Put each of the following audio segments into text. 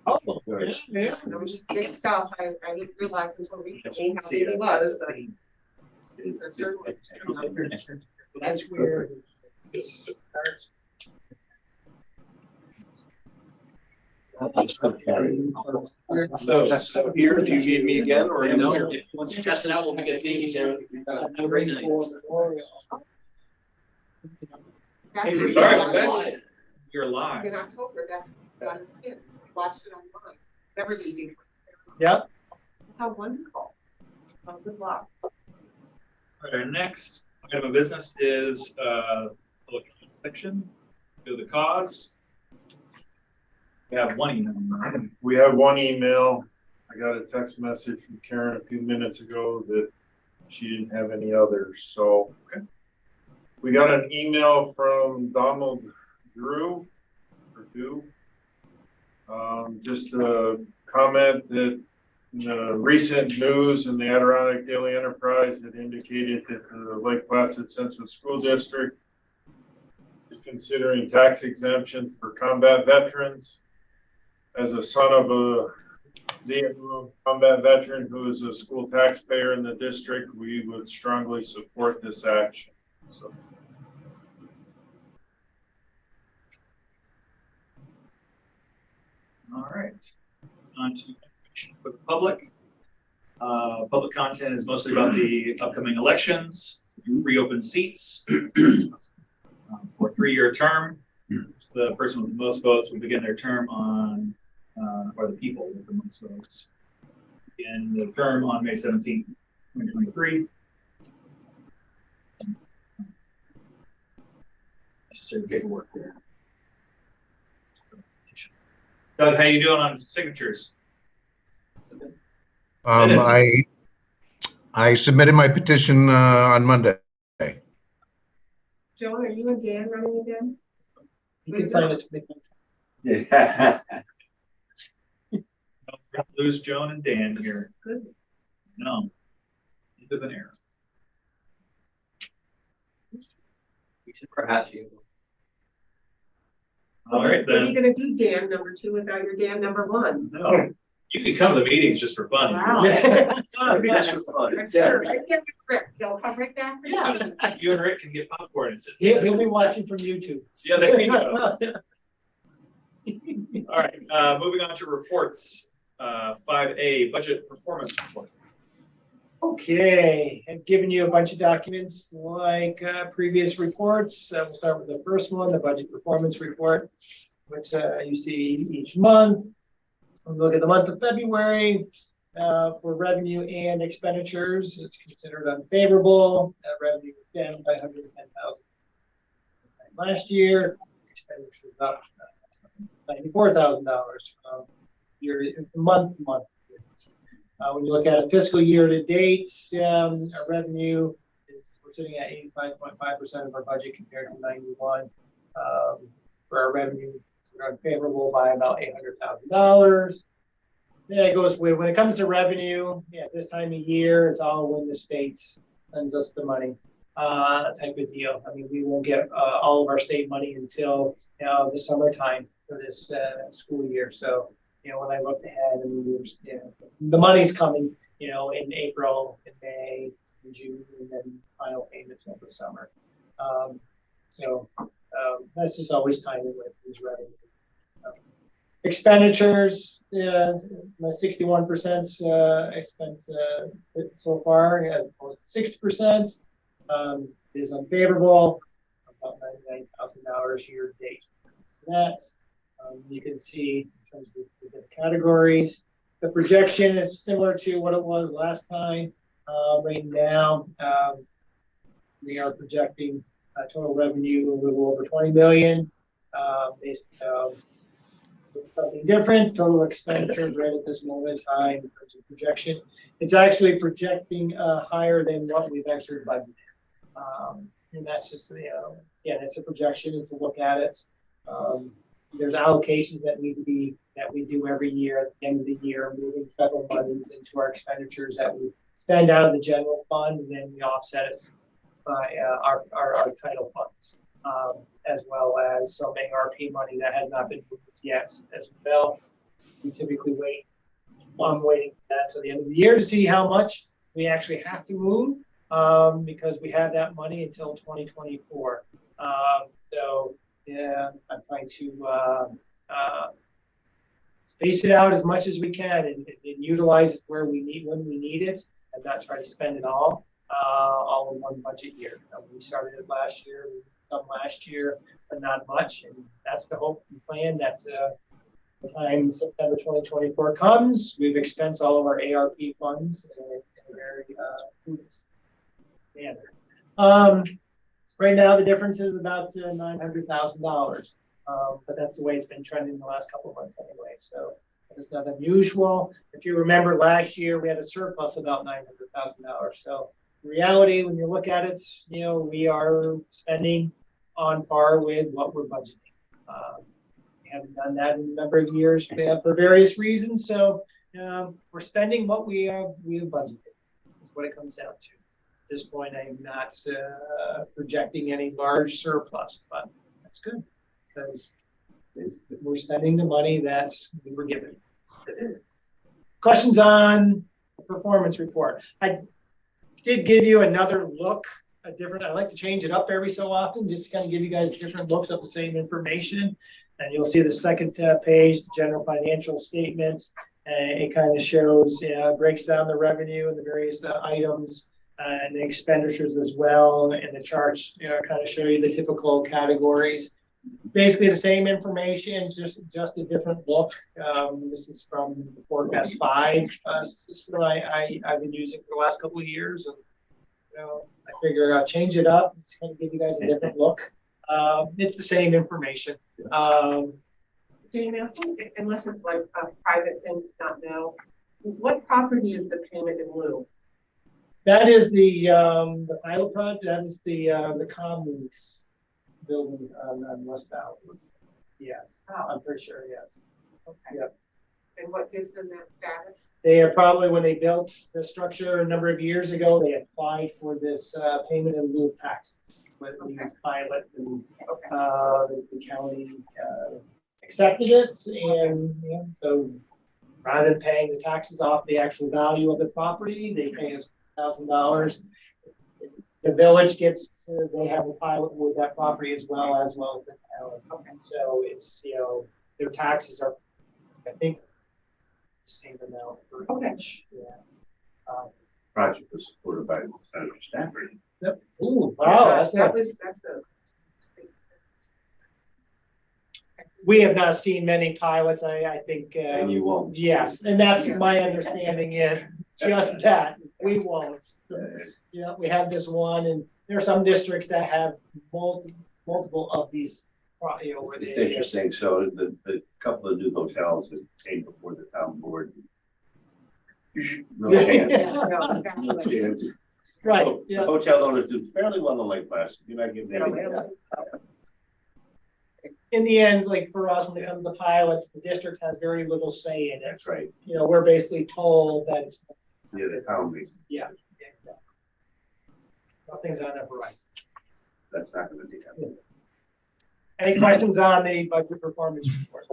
Oh, Good. yeah. It was big stuff. I didn't realize until recently how big he was, but That's where it starts. So here, do you need me again, or No, once you test it out, we'll be getting thank you, Tim. Have a great night. that's Hey, where you're he live. was You're live. in October. That's got his kid. Watched it online. Never meeting. Yep. How wonderful. Well, good luck. All right, our next item of business is public comment section. Go to the cause. We have one email. we have one email. I got a text message from Karen a few minutes ago that she didn't have any others. So Okay. we got an email from Donald Drew, just a comment that in the recent news in the Adirondack Daily Enterprise had indicated that the Lake Placid Central School District is considering tax exemptions for combat veterans. As a son of a Vietnam combat veteran who is a school taxpayer in the district, we would strongly support this action. So. All right. On to information for the public. Public content is mostly about the upcoming elections, reopen seats for a 3-year term. The person with the most votes will begin their term on, or the people with the most votes, begin the term on May 17th, 2023. Necessary paperwork there. Doug, how you doing on signatures? I submitted my petition on Monday. Joan, are you and Dan running again? You can sign it to me. Yeah. Don't lose Joan and Dan here. Good. No. End of an era. We took our hat to you. All right, What are you then. gonna do, Dan number 2, without your Dan number 1? No. You can come to the meetings just for fun. Wow. That's just fun. I'm sure. I can't be Rick. They'll come right back. Yeah. You and Rick can get popcorn and sit. He'll be watching from YouTube. Yeah, there you go. All right, moving on to reports. 5A, budget performance report. Okay, I've given you a bunch of documents like previous reports. We'll start with the first one, the budget performance report, which you see each month. We'll look at the month of February for revenue and expenditures. It's considered unfavorable. Revenue was down by $110,000 last year. Expenditures up $94,000 month to month. When you look at it fiscal year to date, our revenue we're sitting at 85.5% of our budget compared to 91. For our revenue, we're unfavorable by about $800,000. Yeah, it goes with when it comes to revenue. Yeah, this time of year, it's all when the state sends us the money, type of deal. I mean, we won't get all of our state money until the summertime for this school year. So, when I looked ahead, I mean, the money's coming, in April, in May, in June, and then final payments over the summer. That's just always timing with these revenue. Expenditures, 61% expense so far, as opposed to 60%, is unfavorable, about $99,000 year to date. So that's you can see in terms of the categories. The projection is similar to what it was last time. Right now, we are projecting total revenue a little over $20 million. Based something different. Total expenditures right at this moment in time in terms of projection. It's actually projecting higher than what we've actually budgeted. And that's just it's a projection. It's a look at it. There's allocations that we do every year at the end of the year, moving federal monies into our expenditures that we spend out of the general fund, and then we offset it by our title funds, as well as some ARP money that has not been moved yet as well. We typically wait. I'm waiting for that till the end of the year to see how much we actually have to move, because we have that money until 2024. So yeah, I'm trying to space it out as much as we can and utilize it where we need, when we need it, and not try to spend it all in one budget year. We started it last year, some last year, but not much, and that's the hope and plan that the time September 2024 comes, we've expensed all of our ARP funds in a very prudent manner. Right now, the difference is about $900,000, but that's the way it's been trending the last couple of months anyway. So it's not unusual. If you remember last year, we had a surplus of about $900,000. So in reality, when you look at it, you know, we are spending on par with what we're budgeting. We haven't done that in a number of years for various reasons. So we're spending what we have budgeted. Is what it comes down to. At this point, I'm not projecting any large surplus, but that's good because we're spending the money that we were given. Questions on the performance report? I did give you another look, I like to change it up every so often, just to kind of give you guys different looks of the same information. And you'll see the second page, the general financial statements. It kind of shows, breaks down the revenue and the various items and the expenditures as well. And the charts kind of show you the typical categories. Basically the same information, just a different look. This is from the Forecast 5 system I've been using for the last couple of years. And I figured I'll change it up to kind of give you guys a different look. It's the same information. Do you know, unless it's like a private thing to not know, what property is the payment in lieu? That is the pilot project. That is the commons building on West Valley. Yes, I'm pretty sure. Yes. Okay. Yep. And what gives them that status? They are probably, when they built the structure a number of years ago, they applied for this payment in lieu of taxes with the pilot, and the county accepted it, and so rather than paying the taxes off the actual value of the property, they pay us $1,000. The village gets, they have a pilot with that property as well as the town. Okay. So it's, their taxes are, I think, the same amount for each. Yes. Project was supported by Senator Stafford. Yep. Ooh, wow, that's a. We have not seen many pilots. I think. And you won't. Yes, and that's my understanding is just that we won't. We have this one, and there are some districts that have multiple of these. It's interesting. So the couple of new hotels that came before the town board. Right. So Yeah. the hotel owners did fairly well in Lake Placid. You're not giving anything. In the end, like for us, when it comes to pilots, the district has very little say in it. That's right. We're basically told that it's. Yeah, the town makes. Yeah, exactly. Nothing's on the horizon. That's not going to be happening. Any questions on the budget performance report?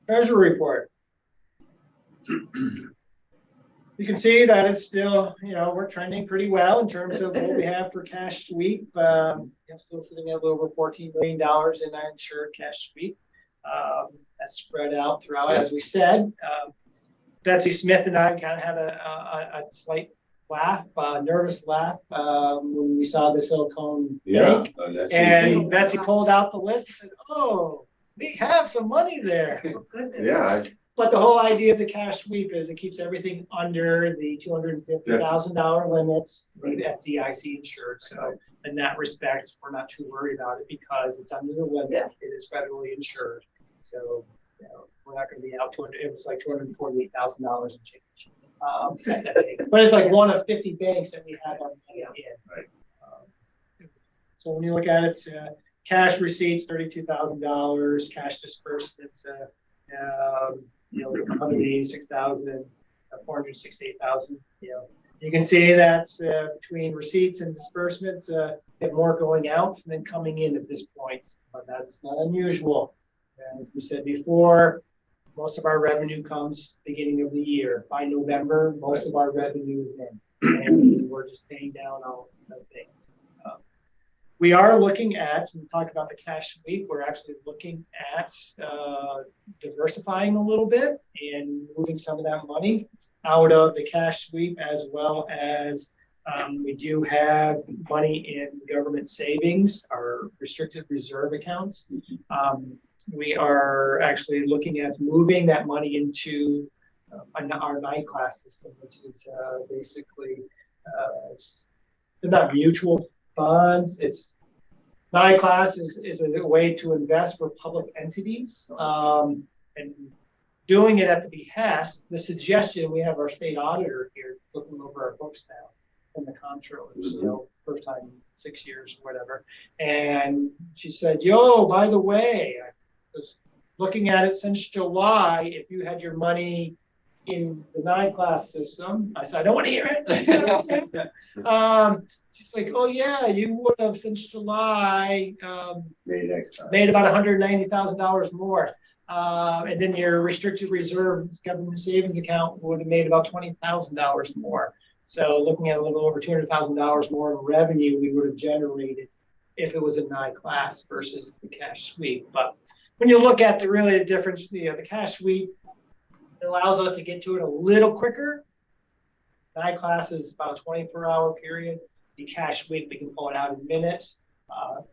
Treasury report. You can see that it's still, we're trending pretty well in terms of what we have for cash sweep. I'm still sitting at a little over $14 million in our insured cash sweep. That's spread out throughout, as we said. Betsy Smith and I kind of had a slight laugh, nervous laugh when we saw the Silicon Bank. And Betsy pulled out the list and said, "Oh, we have some money there." Oh, goodness. Yeah. But the whole idea of the cash sweep is it keeps everything under the $250,000 limits, the FDIC insured. So in that respect, we're not too worried about it because it's under the limit. Yeah. It is federally insured. So we're not going to be out it was like $248,000 in change. But it's like one of 50 banks that we have on money in. Right. So when you look at it, cash receipts $32,000, cash disbursements. 186,000, 468,000. You can see that between receipts and disbursements, have more going out than coming in at this point. But that's not unusual. as we said before, most of our revenue comes beginning of the year. By November, most of our revenue is in, and we're just paying down all the things. We are looking at, we talked about the cash sweep, we're actually looking at diversifying a little bit and moving some of that money out of the cash sweep, as well as we do have money in government savings, our restricted reserve accounts. We are actually looking at moving that money into our NICLAS system, which is basically, they're not mutual funds. It's NICLAS is a way to invest for public entities, and doing it at the behest. The suggestion, we have our state auditor here looking over our books now from the comptroller, so first time in 6 years, whatever. And she said, "Yo, by the way, I was looking at it since July. If you had your money in the NICLAS system," I said, "I don't want to hear it." She's like, "Oh yeah, you would have since July made about $190,000 more, and then your restricted reserve government savings account would have made about $20,000 more. So looking at a little over $200,000 more in revenue we would have generated if it was a NICLAS versus the cash sweep." But when you look at the difference, the cash sweep, it allows us to get to it a little quicker. NICLAS is about a 24-hour period. The cash sweep, we can pull it out in minutes.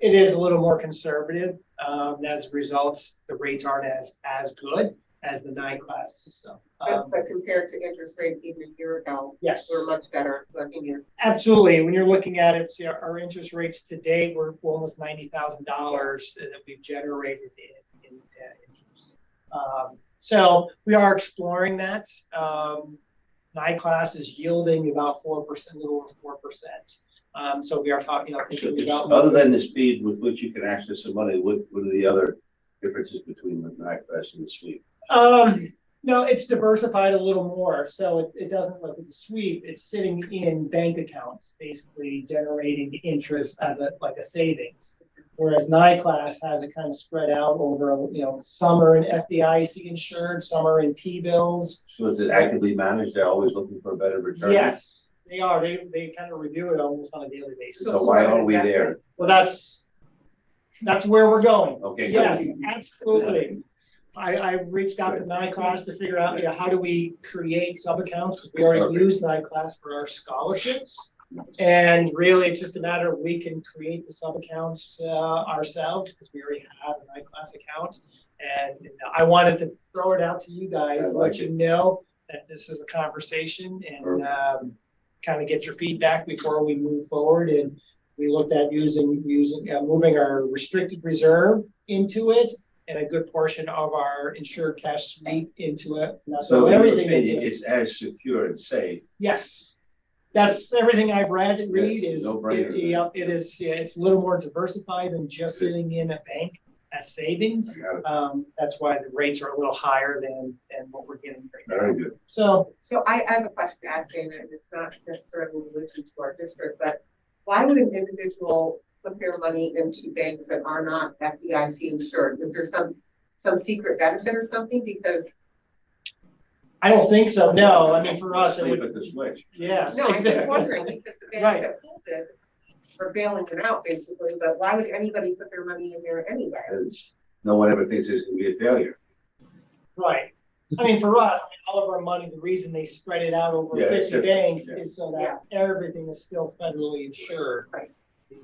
It is a little more conservative. As a result, the rates aren't as good as the NICLAS system. But compared to interest rates even a year ago, Yes, we're much better looking at. absolutely. When you're looking at it, see, our interest rates today were almost $90,000 that we've generated in interest. So we are exploring that. NICLAS is yielding about 4%, a little over 4%. So we are talking, thinking about. Other than the speed with which you can access the money, what are the other differences between the NICLAS and the sweep? No, it's diversified a little more. So it doesn't look at the sweep. It's sitting in bank accounts, basically generating interest as like a savings. Whereas NICLAS has it kind of spread out over, some are in FDIC insured, some are in T-bills. So is it actively managed? They're always looking for a better return? Yes, they are. They kind of review it almost on a daily basis. So why are we there? Well, that's where we're going. Okay. Yes, absolutely. I reached out to NICLAS to figure out, how do we create sub-accounts, because we already use NICLAS for our scholarships. And really, it's just a matter of we can create the sub-accounts ourselves, because we already have a NICLAS account. And I wanted to throw it out to you guys, let you know that this is a conversation, and kind of get your feedback before we move forward. And we looked at moving our restricted reserve into it, and a good portion of our insured cash sweep into it. So everything is as secure and safe. Yes, that's everything I've read. Is no-brainer. it is. Yeah, it's a little more diversified than just sitting in a bank as savings. That's why the rates are a little higher than what we're getting right now. Very good. So I have a question to ask Dana, and it's not necessarily in relation to our district, but why would an individual put their money into banks that are not FDIC insured? Is there some secret benefit or something? Because I don't think so. No, I mean, for us, it Sleep would. at the switch. Yes. no, I'm exactly. just wondering, because the banks Right. that pulled it are bailing it out basically, but why would anybody put their money in there anyway? Because no one ever thinks it's going to be a failure. Right. I mean, for us, all of our money, the reason they spread it out over Yeah, it's 50 banks different. is so that everything is still federally insured. Right.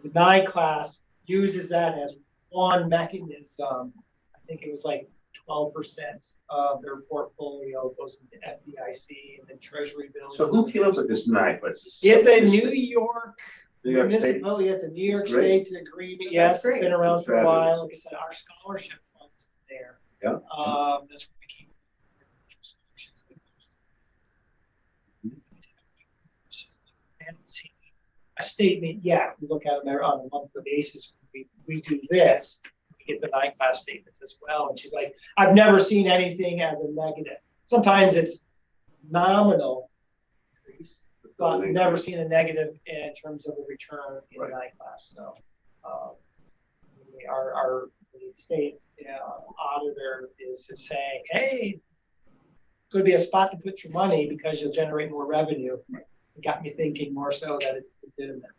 The NICLAS uses that as one mechanism. I think it was like 12% of their portfolio goes into FDIC and then Treasury bills. So who came up with this NICLAS? It's a New York New York State? municipality. It's a New York Great. State's agreement. That's Yes, great. it's been around for a Fabulous. while. Like I said, our scholarship funds are there. Yeah. That's where we keep. I haven't seen a statement yet. We look at them on a monthly basis. We do this. We get the NICLAS statements as well. And she's like, I've never seen anything as a negative. Sometimes it's nominal increase, but I've never seen a negative in terms of a return in Right. NICLAS. So our the state auditor is saying, hey, could be a spot to put your money because you'll generate more revenue. It got me thinking more so that it's legitimate.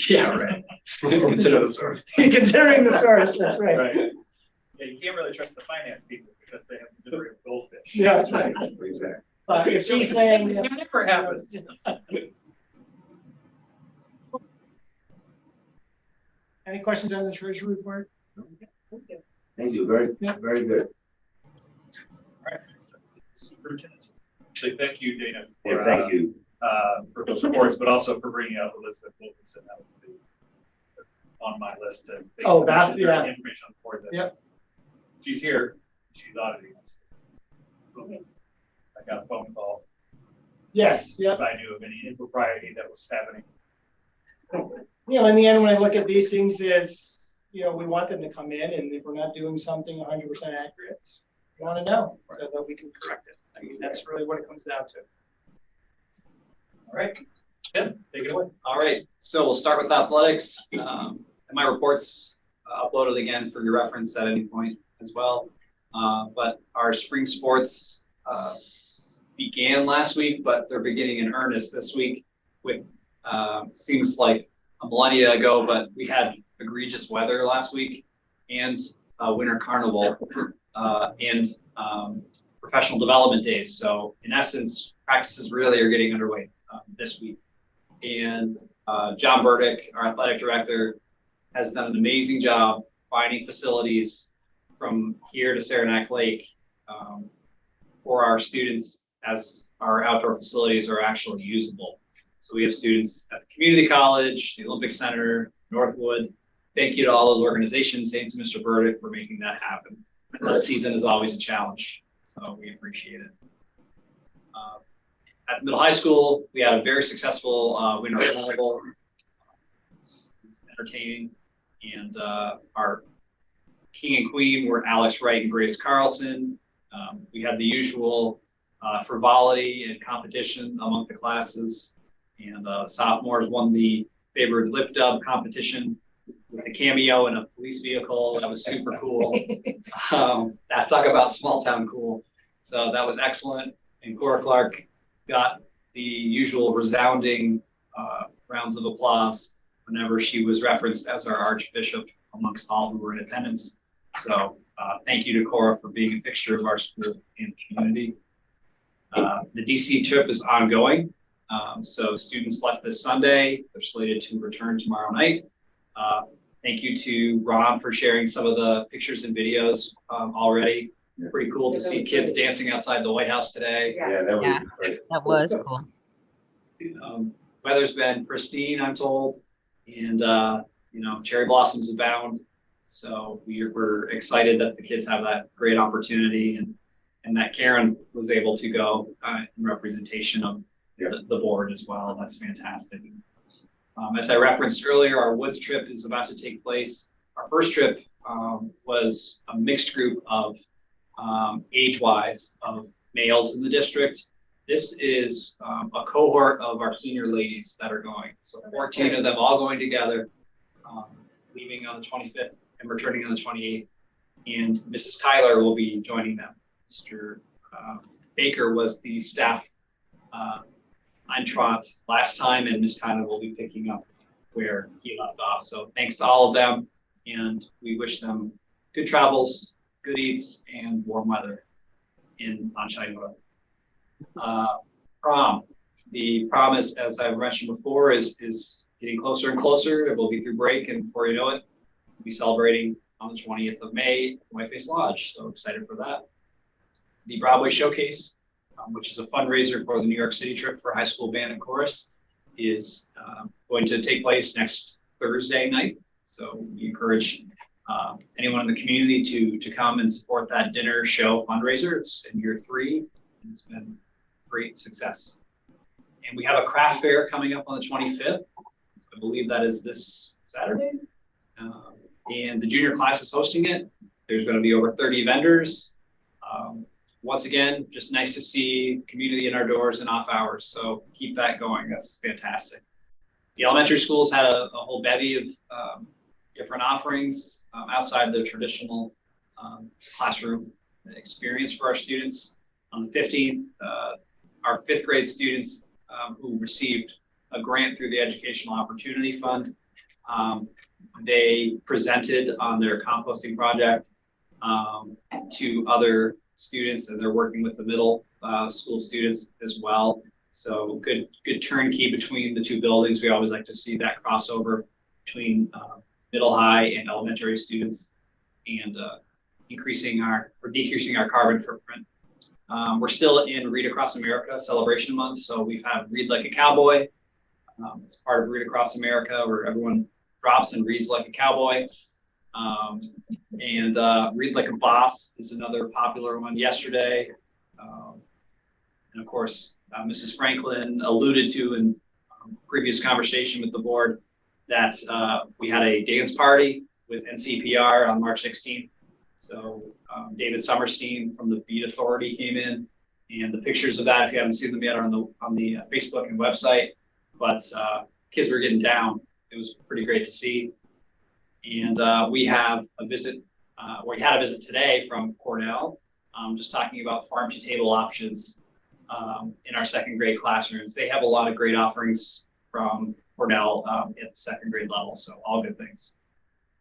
Yeah, right. Consider the source. Considering the source, that's right. Right. Yeah, you can't really trust the finance people because they have the memory of goldfish. Yeah, that's right. Exactly. But if she's saying, It never happens. any questions on the treasury report? Thank you, very, Yeah. very good. All right. Superintendent. Actually, thank you, Dana, Yeah, for, thank you. for those reports, but also for bringing out Elizabeth Wilkinson. That was on my list to. Oh, that, yeah. yeah. Information on the board that. Yep. She's here. She's auditing us. I got a phone call. Yes, yep. If I knew of any impropriety that was happening. You know, in the end, when I look at these things is, you know, we want them to come in, and if we're not doing something 100% accurate, we want to know so that we can correct it. I mean, that's really what it comes down to. All right. Tim, take it away. All right, so we'll start with athletics. And my reports uploaded again for your reference at any point as well. But our spring sports began last week, but they're beginning in earnest this week with, seems like a millennia ago, but we had egregious weather last week and winter carnival and professional development days. So in essence, practices really are getting underway this week. And John Burdick, our athletic director, has done an amazing job finding facilities from here to Saranac Lake for our students as our outdoor facilities are actually usable. So we have students at the community college, the Olympic Center, Northwood. Thank you to all those organizations, and to Mr. Burdick for making that happen. The season is always a challenge, so we appreciate it. At the middle high school, we had a very successful winter carnival. It's entertaining, and our king and queen were Alex Wright and Grace Carlson. We had the usual frivolity and competition among the classes, and sophomores won the favored lip dub competition with a cameo in a police vehicle. That was super cool. That talk about small town cool. So that was excellent. And Cora Clark got the usual resounding rounds of applause whenever she was referenced as our Archbishop amongst all who were in attendance. So thank you to Cora for being a fixture of our school and community. The DC trip is ongoing. So students left this Sunday. They're slated to return tomorrow night. Thank you to Ron for sharing some of the pictures and videos already. Pretty cool to see kids dancing outside the White House today. Yeah, that was Yeah. great. That was cool. Weather's been pristine, I'm told, and you know, cherry blossoms abound. So we're excited that the kids have that great opportunity, and that Karen was able to go in representation of the board as well. That's fantastic. As I referenced earlier, our Woods trip is about to take place. Our first trip was a mixed group of age-wise of males in the district. This is a cohort of our senior ladies that are going. So 14 of them all going together, leaving on the 25th and returning on the 28th. And Mrs. Kyler will be joining them. Mr. Baker was the staff entrant last time, and Ms. Kyler will be picking up where he left off. So thanks to all of them, and we wish them good travels, good eats, and warm weather on China. Prom. The prom is, as I've mentioned before, is getting closer and closer. It will be through break, and before you know it, we'll be celebrating on the 20th of May at Whiteface Lodge. So excited for that. The Broadway Showcase, which is a fundraiser for the New York City trip for high school band and chorus, is going to take place next Thursday night. So we encourage anyone in the community to come and support that dinner show fundraiser. It's in year 3. And it's been great success. And we have a craft fair coming up on the 25th. I believe that is this Saturday. And the junior class is hosting it. There's going to be over 30 vendors. Once again, just nice to see community in our doors and off hours. So keep that going. That's fantastic. The elementary schools had a whole bevy of different offerings outside the traditional classroom experience for our students. On the 15th, our 5th grade students who received a grant through the Educational Opportunity Fund, they presented on their composting project to other students, and they're working with the middle school students as well. So good turnkey between the two buildings. We always like to see that crossover between middle, high, and elementary students, and decreasing our carbon footprint. We're still in Read Across America Celebration Month, so we've had Read Like a Cowboy. It's part of Read Across America, where everyone drops and reads like a cowboy. And Read Like a Boss is another popular one yesterday. And of course, Mrs. Franklin alluded to in previous conversation with the board that we had a dance party with NCPR on March 16th. So David Summerstein from the Beat Authority came in, and the pictures of that, if you haven't seen them yet, are on the Facebook and website. But kids were getting down. It was pretty great to see. And we have a visit. We had a visit today from Cornell, just talking about farm to table options in our 2nd grade classrooms. They have a lot of great offerings from Cornell at the 2nd grade level, so all good things.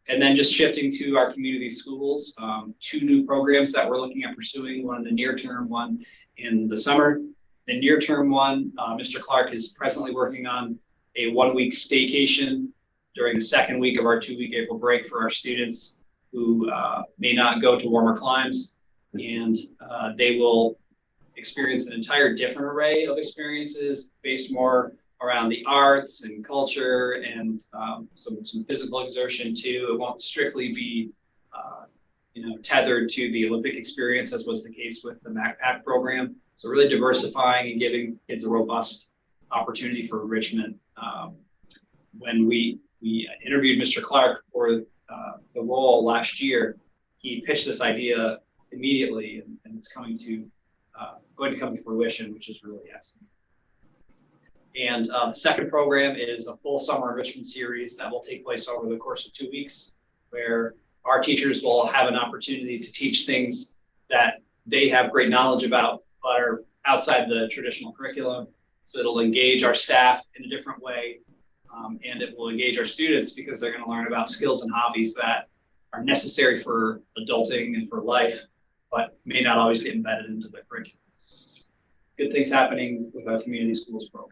And then just shifting to our community schools, 2 new programs that we're looking at pursuing, one in the near term, one in the summer. The near term one, Mr. Clark is presently working on a 1-week staycation during the 2nd week of our 2-week April break for our students who may not go to warmer climes, and they will experience an entire different array of experiences based more around the arts and culture and some physical exertion too. It won't strictly be tethered to the Olympic experience, as was the case with the MacPac program. So really diversifying and giving kids a robust opportunity for enrichment. When we interviewed Mr. Clark for the role last year, he pitched this idea immediately, and it's going to come to fruition, which is really excellent. And the second program is a full summer enrichment series that will take place over the course of 2 weeks, where our teachers will have an opportunity to teach things that they have great knowledge about, but are outside the traditional curriculum. So it'll engage our staff in a different way, and it will engage our students because they're going to learn about skills and hobbies that are necessary for adulting and for life, but may not always get embedded into the curriculum. Good things happening with our community schools program.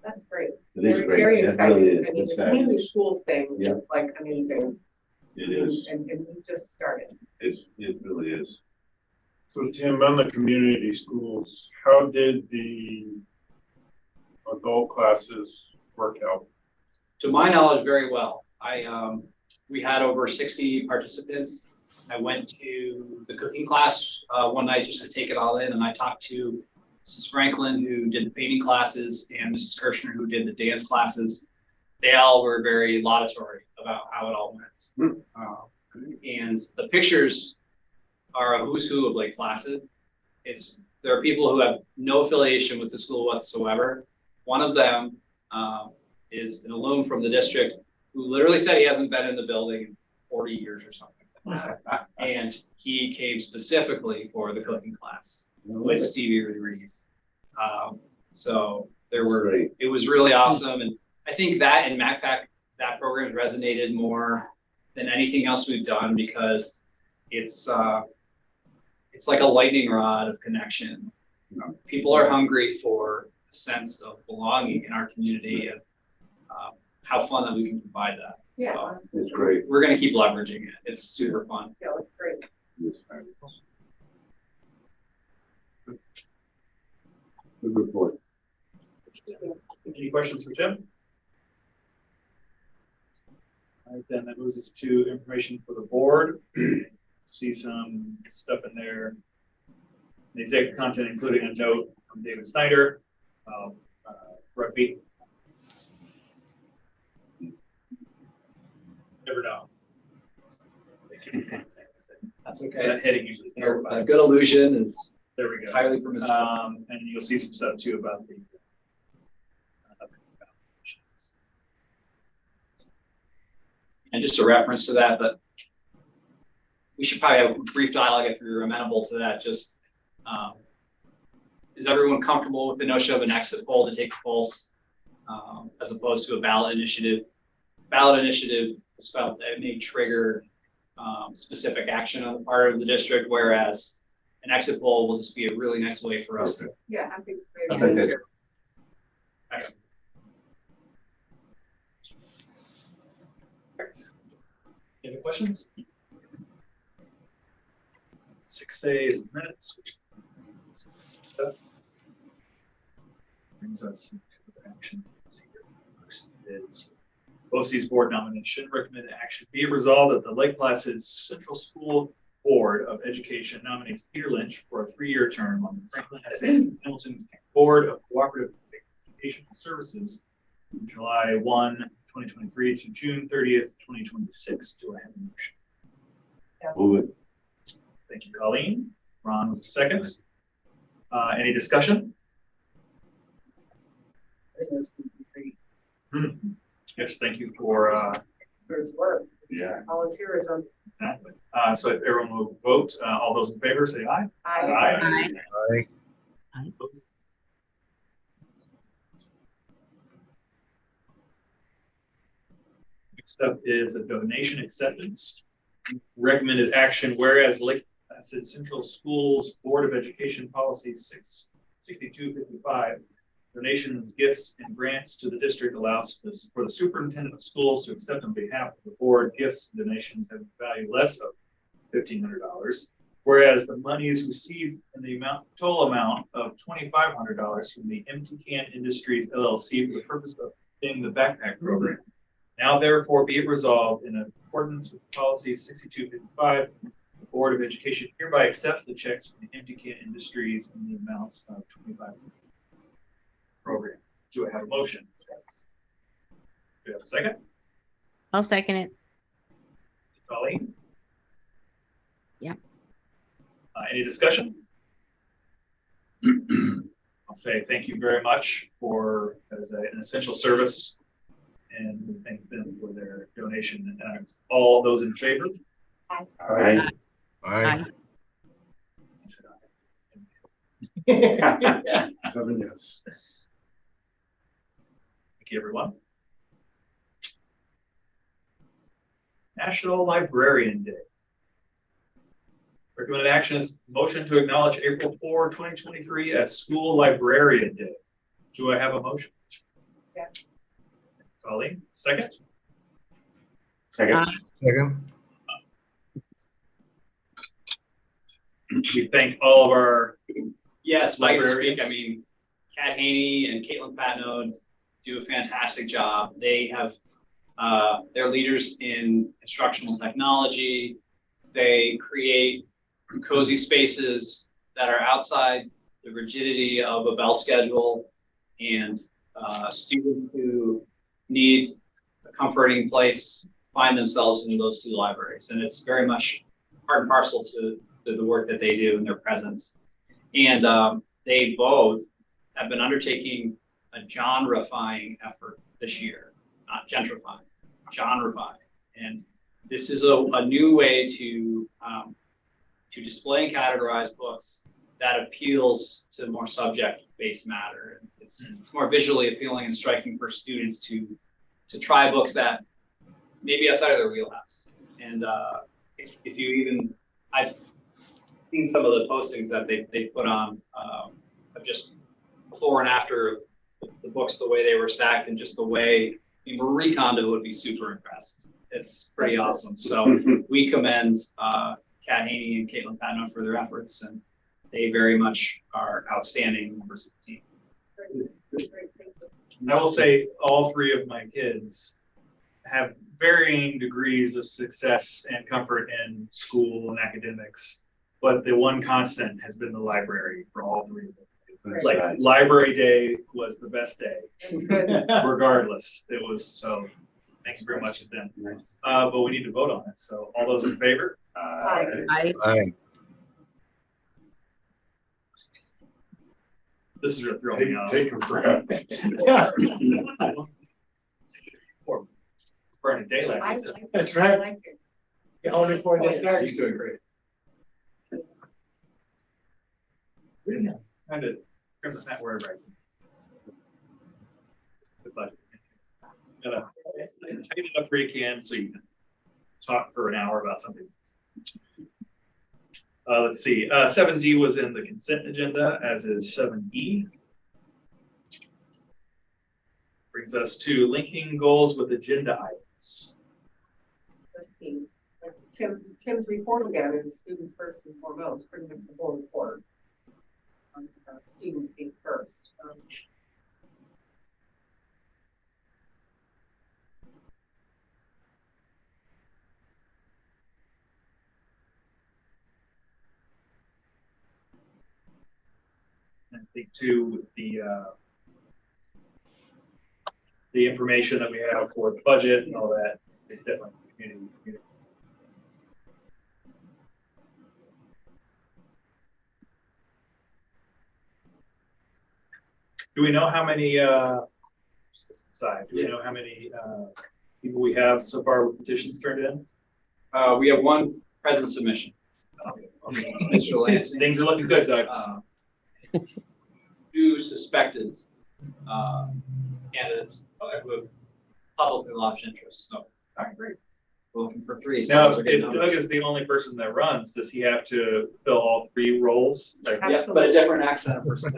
That's great. It is great. Very It exciting. really is. I mean, It's the community fabulous. schools thing Yeah. is like amazing. It is. And we just started. It really is. So Tim, on the community schools, how did the adult classes work out? To my knowledge, very well. We had over 60 participants. I went to the cooking class one night just to take it all in, and I talked to Mrs. Franklin, who did the painting classes, and Mrs. Kirshner, who did the dance classes. They all were very laudatory about how it all went. And the pictures are a who's who of Lake Placid. There are people who have no affiliation with the school whatsoever. One of them is an alum from the district who literally said he hasn't been in the building in 40 years or something. And he came specifically for the cooking class with Stevie Rodriguez. So it was really awesome. And I think that in MacPac, that program resonated more than anything else we've done because it's like a lightning rod of connection. People are hungry for a sense of belonging in our community, and how fun that we can provide that. Yeah. So It's great. we're going to keep leveraging it. It's super fun. Yeah, it's great. It's fabulous. Good report. Any questions for Tim? All right, then that moves us to information for the board. See some stuff in there. The executive content, including a note from David Snyder about rugby. Never know. That's okay. That heading usually. A good illusion is There we go. entirely permissible. And you'll see some stuff too about the And just a reference to that, but we should probably have a brief dialogue if you're amenable to that. Just, is everyone comfortable with the notion of an exit poll to take a pulse, as opposed to a ballot initiative? Ballot initiative is felt that it may trigger specific action on the part of the district, whereas an exit poll will just be a really nice way for us to. Yeah, I think. I think that's- Excellent. Any other questions? 6A is minutes, which stuff brings us to action. First is BOCES board nomination. Recommended action be it resolved that the Lake Placid Central School Board of Education nominates Peter Lynch for a 3-year term on the Franklin Essex Hamilton Board of Cooperative Educational Services from July 1, 2023 to June 30th, 2026. Do I have a motion? Move it. Thank you, Colleen. Ron was a second. Any discussion? Yes, thank you for There's work, Yeah. volunteerism. exactly. So if everyone will vote, all those in favor say aye. I, Aye. Next up is a donation acceptance. Recommended action, whereas Lake Placid Central Schools Board of Education Policy 66255, donations, gifts, and grants to the district allows for the superintendent of schools to accept on behalf of the board gifts and donations having value less of $1,500, whereas the monies received in the total amount of $2,500 from the Empty Can Industries LLC for the purpose of funding the backpack program. Now therefore be it resolved in accordance with policy 6255, the Board of Education hereby accepts the checks from the Empty Can Industries in the amounts of $2,500 program. Do I have a motion? Do I have a second? I'll second it. Colleen? Yeah. Any discussion? I'll say thank you very much for as an essential service, and we thank them for their donation. And all those in favor? All right. Aye. I said aye. 7 yes. Thank you, everyone. National Librarian Day. Recommended action is motion to acknowledge April 4, 2023 as School Librarian Day. Do I have a motion? Yes. Thanks, Colleen. Second? Second. Second. We thank all of our Yes, if I can speak. Librarians. I mean, Kat Haney and Caitlin Patnode do a fantastic job. They have, they're leaders in instructional technology. They create cozy spaces that are outside the rigidity of a bell schedule, and students who need a comforting place find themselves in those two libraries. And it's very much part and parcel to the work that they do and their presence. And they both have been undertaking a genre-fying effort this year, not gentrifying, genre-fying. And this is a new way to display and categorize books that appeals to more subject-based matter. It's more visually appealing and striking for students to try books that maybe outside of their wheelhouse. And if you even, I've seen some of the postings that they put on of just before and after the books, the way they were stacked, and just the way, I mean, Marie Kondo would be super impressed. It's pretty awesome. So we commend Kat Haney and Caitlin Patnode for their efforts, and they very much are outstanding members of the team. I will say all three of my kids have varying degrees of success and comfort in school and academics, but the one constant has been the library for all three of them. That's Like right. Library Day was the best day, It's good. regardless. It was, so thank you very much to them. Nice. But we need to vote on it. So all those in favor? I Aye. This is gonna throw me off. Take a breath. Or burn a daylight. I like it. That's I right. like it. Going before this starts. He's doing great. Trying to trim the fat word right. Good luck. Gotta tighten it up where you can so you can talk for an hour about something. Let's see, 7D was in the consent agenda, as is 7E. Brings us to linking goals with agenda items. Let's see. Tim's report again is students first and foremost, pretty much the whole report. Students being first. And I think too, the information that we have for the budget and all that is definitely community. Do we know how many, just aside, do we know how many people we have so far with petitions turned in? We have one present submission. Mr. Lansing. Things are looking good, Doug. Two suspected candidates who have publicly lodged interest. So, All right, great. we're looking for 3. So Now, those are if good Doug numbers. is the only person that runs, does he have to fill all 3 roles? Like, Yes, but a different accent person.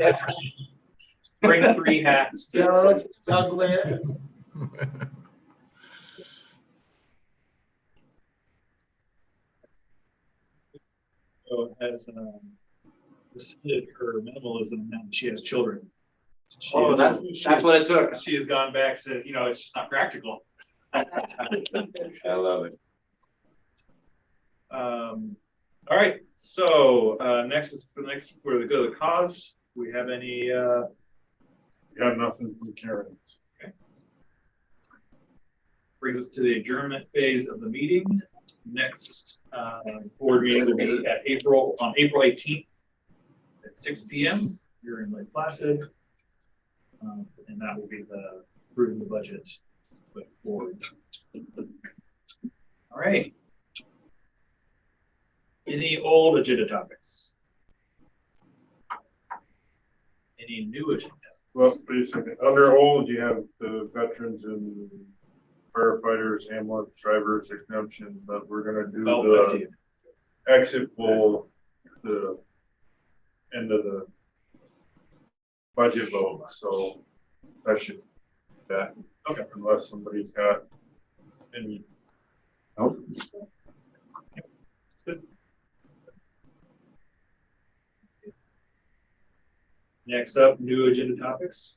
bring 3 hats to. Doug Lynn. So has rescinded her minimalism now that she has children. She Oh, is- that's what it took. She has gone back, said, you know, it's just not practical. I love it. All right, so next is for the good of the cause. Do we have any? Got nothing from Karen. Brings us to the adjournment phase of the meeting. Next board meeting will be on April 18th at 6 p.m. here in Lake Placid, and that will be the approving the budget with board. All right. Any old agenda topics? Any new agenda? Well, basically, under old, you have the veterans and firefighters, ambulance drivers exemption, but we're gonna do Oh, I see the it. exit poll, the end of the budget vote, so that should, that, okay, unless somebody's got any. Nope. It's good. Next up, new agenda topics.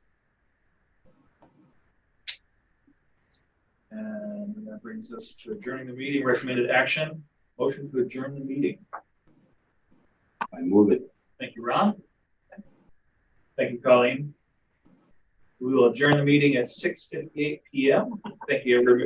And that brings us to adjourning the meeting. Recommended action, motion to adjourn the meeting. I move it. Thank you, Ron. Thank you, Colleen. We will adjourn the meeting at 6:58 p.m. Thank you, everybody.